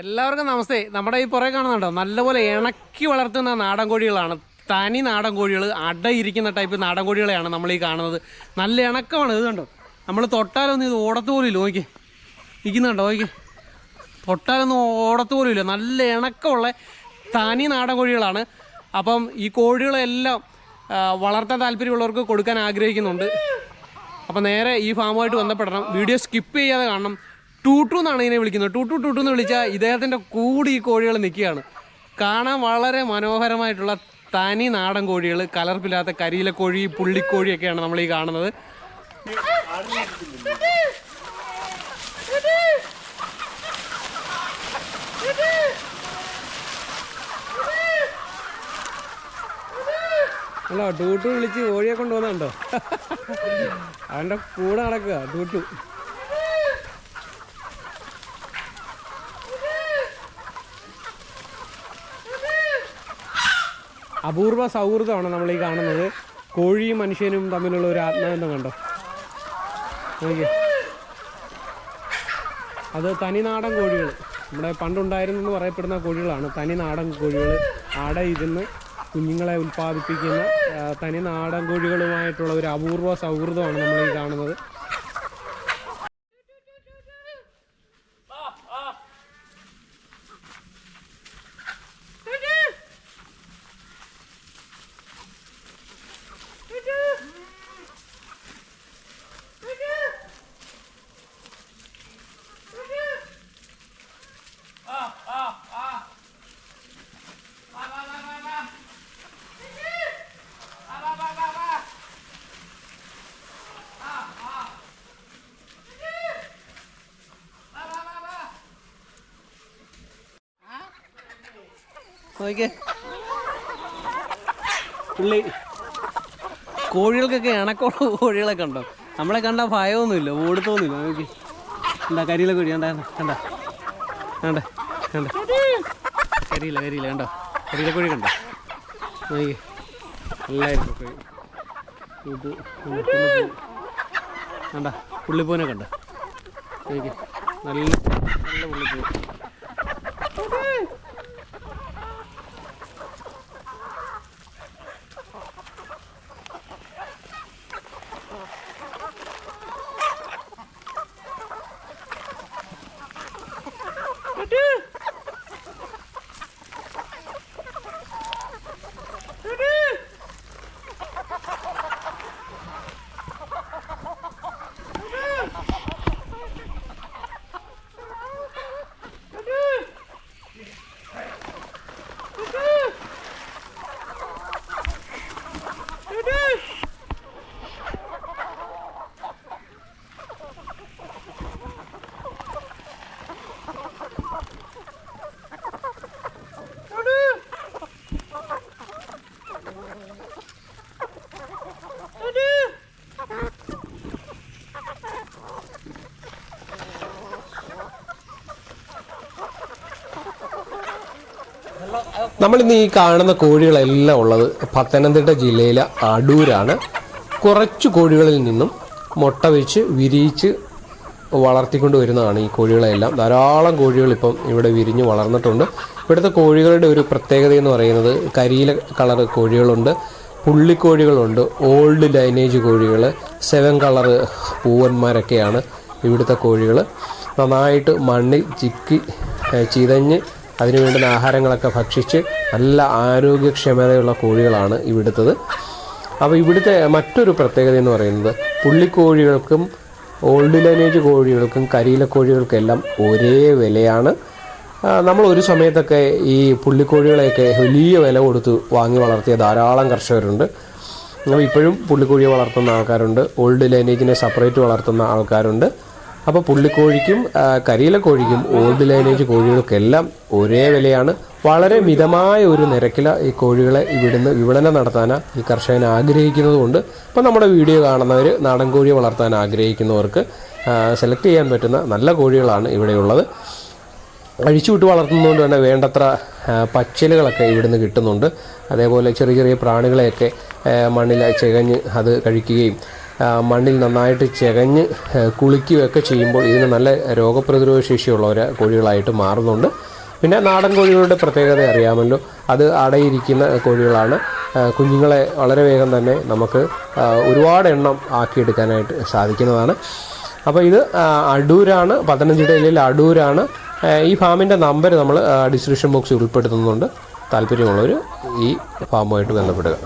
എല്ലാവർക്കും നമസ്തേ. നമ്മുടെ ഈ പുറകെ കാണുന്നുണ്ടോ, നല്ലപോലെ ഇണക്കി വളർത്തുന്ന നാടൻ കോഴികളാണ്. തനി നാടൻ കോഴികൾ, അടയിരിക്കുന്ന ടൈപ്പ് നാടൻ കോഴികളെയാണ് നമ്മൾ ഈ കാണുന്നത്. നല്ല ഇണക്കമാണ്. ഇത് കണ്ടോ, നമ്മൾ തൊട്ടാലൊന്നും ഇത് ഓടത്ത് പോലും ഇല്ല. നോക്കി ഇരിക്കുന്നുണ്ടോ, നോക്കി തൊട്ടാലൊന്നും ഓടത്ത് പോലും ഇല്ല. നല്ല ഇണക്കമുള്ള തനി നാടൻ കോഴികളാണ്. അപ്പം ഈ കോഴികളെല്ലാം വളർത്താൻ താല്പര്യമുള്ളവർക്ക് കൊടുക്കാൻ ആഗ്രഹിക്കുന്നുണ്ട്. അപ്പം നേരെ ഈ ഫാമുമായിട്ട് ബന്ധപ്പെടണം. വീഡിയോ സ്കിപ്പ് ചെയ്യാതെ കാണണം. ടൂട്ടു എന്നാണ് ഇതിനെ വിളിക്കുന്നത്. ടൂട്ടു ടൂട്ടു എന്ന് വിളിച്ചാൽ ഇദ്ദേഹത്തിൻ്റെ കൂടി ഈ കോഴികൾ നിൽക്കുകയാണ്. കാണാൻ വളരെ മനോഹരമായിട്ടുള്ള തനി നാടൻ കോഴികൾ, കലർപ്പില്ലാത്ത കരിയിലക്കോഴി, പുള്ളിക്കോഴിയൊക്കെയാണ് നമ്മൾ ഈ കാണുന്നത്. അല്ല, ടൂട്ടു വിളിച്ച് കോഴിയെ കൊണ്ടുവന്നുണ്ടോ? അവൻ്റെ കൂടെ നടക്കുക ടൂട്ടു. അപൂർവ സൗഹൃദമാണ് നമ്മൾ ഈ കാണുന്നത്. കോഴിയും മനുഷ്യനും തമ്മിലുള്ള ഒരു ആത്മബന്ധം കണ്ടോ. അത് തനിനാടൻ കോഴികൾ, നമ്മുടെ പണ്ടുണ്ടായിരുന്നെന്ന് പറയപ്പെടുന്ന കോഴികളാണ്. തനിനാടൻ കോഴികൾ അടയിരുന്ന് കുഞ്ഞുങ്ങളെ ഉൽപ്പാദിപ്പിക്കുന്ന തനിനാടൻ കോഴികളുമായിട്ടുള്ള ഒരു അപൂർവ സൗഹൃദമാണ് നമ്മൾ ഈ കാണുന്നത്. നോക്കിയേ, പുള്ളി കോഴികൾക്കൊക്കെ ഇണക്കമുള്ള കോഴികളൊക്കെ ഉണ്ടോ. നമ്മളെ കണ്ടാൽ ഭയമൊന്നുമില്ല, ഓടുത്തൊന്നുമില്ല. നോക്കി എന്താ കരിയില കോഴി കണ്ട കണ്ട കണ്ട കണ്ട കരിയില കണ്ടോ, കരിയില കോഴി കണ്ടോ. നോക്കി എല്ലാവർക്കും കോഴി കണ്ട, പുള്ളിപ്പൂനെ കണ്ടോ. നോക്കി നല്ല നല്ല പുള്ളിപ്പൂ. നമ്മളിന്ന് ഈ കാണുന്ന കോഴികളെല്ലാം ഉള്ളത് പത്തനംതിട്ട ജില്ലയിലെ അടൂരാണ്. കുറച്ച് കോഴികളിൽ നിന്നും മുട്ട വെച്ച് വിരിയിച്ച് വളർത്തിക്കൊണ്ട് വരുന്നതാണ് ഈ കോഴികളെല്ലാം. ധാരാളം കോഴികൾ ഇപ്പം ഇവിടെ വിരിഞ്ഞ് വളർന്നിട്ടുണ്ട്. ഇവിടുത്തെ കോഴികളുടെ ഒരു പ്രത്യേകത എന്ന് പറയുന്നത് കരിയില കളർ കോഴികളുണ്ട്, പുള്ളിക്കോഴികളുണ്ട്, ഓൾഡ് ലൈനേജ് കോഴികൾ, 7 കളർ പൂവന്മാരൊക്കെയാണ് ഇവിടുത്തെ കോഴികൾ. നന്നായിട്ട് മണ്ണിൽ ചിക്കി ചിതഞ്ഞ് അതിനു വേണ്ടുന്ന ആഹാരങ്ങളൊക്കെ ഭക്ഷിച്ച് നല്ല ആരോഗ്യക്ഷമതയുള്ള കോഴികളാണ് ഇവിടുത്തത്. അപ്പോൾ ഇവിടുത്തെ മറ്റൊരു പ്രത്യേകത എന്ന് പറയുന്നത് പുള്ളിക്കോഴികൾക്കും ഓൾഡ് ലൈനേജ് കോഴികൾക്കും കരിയില കോഴികൾക്കെല്ലാം ഒരേ വിലയാണ്. നമ്മൾ ഒരു സമയത്തൊക്കെ ഈ പുള്ളിക്കോഴികളെയൊക്കെ വലിയ വില കൊടുത്ത് വാങ്ങി വളർത്തിയ ധാരാളം കർഷകരുണ്ട്. അപ്പോൾ ഇപ്പോഴും പുള്ളിക്കോഴിയെ വളർത്തുന്ന ആൾക്കാരുണ്ട്, ഓൾഡ് ലൈനേജിനെ സെപ്പറേറ്റ് വളർത്തുന്ന ആൾക്കാരുണ്ട്. അപ്പോൾ പുള്ളിക്കോഴിക്കും കരിയില കോഴിക്കും ഓൾഡ് ലൈനേജ് കോഴികൾക്കെല്ലാം ഒരേ വിലയാണ്. വളരെ മിതമായ ഒരു നിരക്കിൽ ഈ കോഴികളെ ഇവിടുന്ന് വിപണനം നടത്താൻ ഈ കർഷകൻ ആഗ്രഹിക്കുന്നത് കൊണ്ട് ഇപ്പോൾ നമ്മുടെ വീഡിയോ കാണുന്നവർ നാടൻ കോഴിയെ വളർത്താൻ ആഗ്രഹിക്കുന്നവർക്ക് സെലക്ട് ചെയ്യാൻ പറ്റുന്ന നല്ല കോഴികളാണ് ഇവിടെയുള്ളത്. അഴിച്ചുവിട്ട് വളർത്തുന്നതുകൊണ്ട് തന്നെ വേണ്ടത്ര പച്ചിലകളൊക്കെ ഇവിടുന്ന് കിട്ടുന്നുണ്ട്. അതേപോലെ ചെറിയ ചെറിയ പ്രാണികളെയൊക്കെ മണ്ണിൽ ചികഞ്ഞ് അത് കഴിക്കുകയും മണ്ണിൽ നന്നായിട്ട് ചികഞ്ഞ് കുളിക്കുകയൊക്കെ ചെയ്യുമ്പോൾ ഇതിന് നല്ല രോഗപ്രതിരോധ ശേഷിയുള്ള ഒരു കോഴികളായിട്ട് മാറുന്നുണ്ട്. പിന്നെ നാടൻ കോഴികളുടെ പ്രത്യേകത അറിയാമല്ലോ, അത് അടയിരിക്കുന്ന കോഴികളാണ്. കുഞ്ഞുങ്ങളെ വളരെ വേഗം തന്നെ നമുക്ക് ഒരുപാട് എണ്ണം ആക്കിയെടുക്കാനായിട്ട് സാധിക്കുന്നതാണ്. അപ്പോൾ ഇത് അടൂരാണ്, പത്തനംതിട്ട ജില്ലയിലെ അടൂരാണ്. ഈ ഫാമിൻ്റെ നമ്പർ നമ്മൾ ഡിസ്ക്രിപ്ഷൻ ബോക്സിൽ ഉൾപ്പെടുത്തുന്നുണ്ട്. താല്പര്യമുള്ളവർ ഈ ഫാമുമായിട്ട് ബന്ധപ്പെടുക.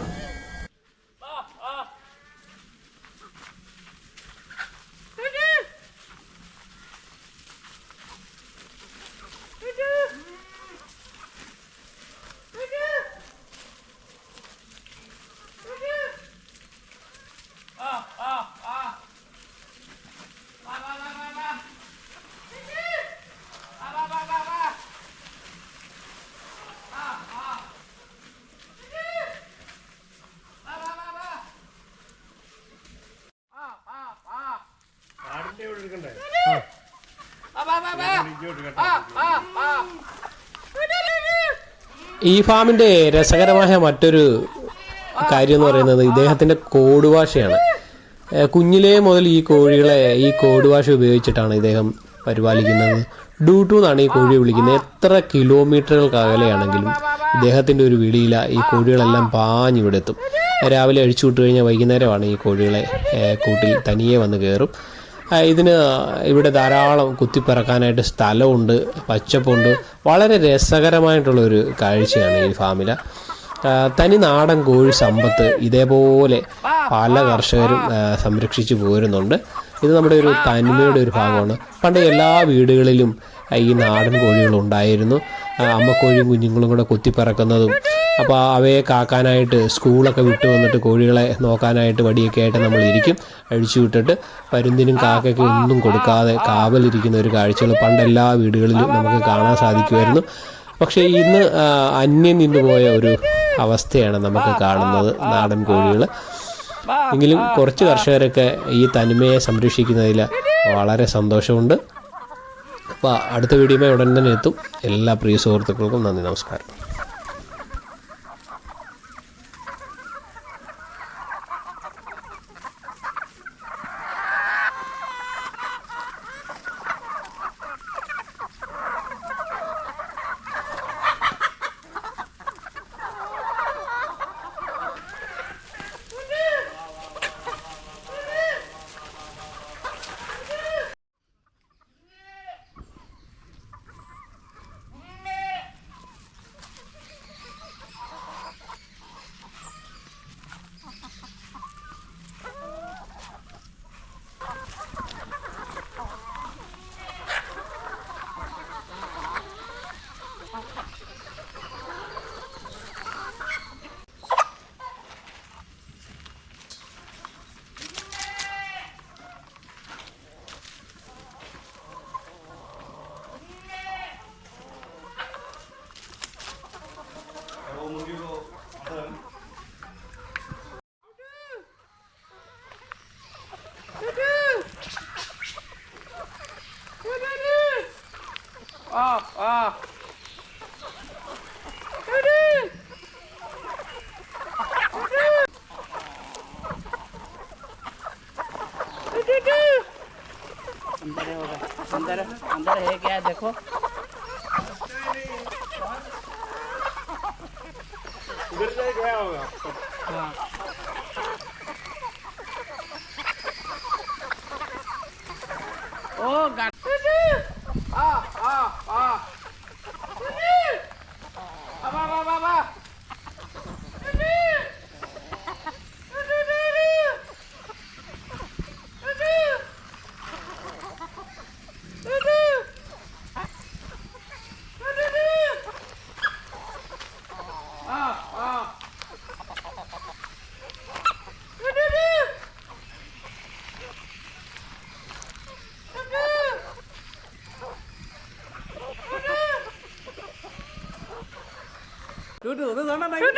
ഈ ഫാമിൻ്റെ രസകരമായ മറ്റൊരു കാര്യം എന്ന് പറയുന്നത് ഇദ്ദേഹത്തിൻ്റെ കോഡ് ഭാഷയാണ്. കുഞ്ഞിലേ മുതൽ ഈ കോഴികളെ ഈ കോഡ് ഭാഷ ഉപയോഗിച്ചിട്ടാണ് ഇദ്ദേഹം പരിപാലിക്കുന്നത്. ഡൂട്ടു എന്നാണ് ഈ കോഴിയെ വിളിക്കുന്നത്. എത്ര കിലോമീറ്ററുകൾക്ക് അകലെയാണെങ്കിലും ഇദ്ദേഹത്തിൻ്റെ ഒരു വിളിയില ഈ കോഴികളെല്ലാം പാഞ്ഞിവിടെത്തും. രാവിലെ അഴിച്ചു വിട്ട് കഴിഞ്ഞാൽ വൈകുന്നേരമാണ് ഈ കോഴികളെ കൂട്ടിൽ തനിയെ വന്ന് കയറും. ഇതിന് ഇവിടെ ധാരാളം കുത്തിപ്പിറക്കാനായിട്ട് സ്ഥലമുണ്ട്, പച്ചപ്പുണ്ട്. വളരെ രസകരമായിട്ടുള്ളൊരു കാഴ്ചയാണ് ഈ ഫാമിൽ. തനി നാടൻ കോഴി സമ്പത്ത് ഇതേപോലെ പല കർഷകരും സംരക്ഷിച്ചു പോരുന്നുണ്ട്. ഇത് നമ്മുടെ ഒരു തനിമയുടെ ഒരു ഭാഗമാണ്. പണ്ട് എല്ലാ വീടുകളിലും ഈ നാടൻ കോഴികളുണ്ടായിരുന്നു. അമ്മക്കോഴിയും കുഞ്ഞുങ്ങളും കൂടെ കുത്തിപ്പിറക്കുന്നതും. അപ്പോൾ അവയെ കാക്കാനായിട്ട് സ്കൂളൊക്കെ വിട്ടു വന്നിട്ട് കോഴികളെ നോക്കാനായിട്ട് വടിയൊക്കെ ആയിട്ട് നമ്മൾ ഇരിക്കും. അഴിച്ചു വിട്ടിട്ട് പരുന്തിനും കാക്കയ്ക്കും ഒന്നും കൊടുക്കാതെ കാവലിരിക്കുന്ന ഒരു കാഴ്ചകൾ പണ്ട് എല്ലാ വീടുകളിലും നമുക്ക് കാണാൻ സാധിക്കുമായിരുന്നു. പക്ഷേ ഇന്ന് അന്യം നിന്നുപോയ ഒരു അവസ്ഥയാണ് നമുക്ക് കാണുന്നത് നാടൻ കോഴികൾ. എങ്കിലും കുറച്ച് കർഷകരൊക്കെ ഈ തനിമയെ സംരക്ഷിക്കുന്നതിൽ വളരെ സന്തോഷമുണ്ട്. അപ്പോൾ അടുത്ത വീഡിയോയിൽ ഉടൻ തന്നെ എത്തും. എല്ലാ പ്രിയ സുഹൃത്തുക്കൾക്കും നന്ദി, നമസ്കാരം. अंदर अंदर है क्या देखो। उधर से गया होगा। हाँ ओ ടൂട്ടു ഒന്ന് സൗണ്ട് ഉണ്ടാക്കി.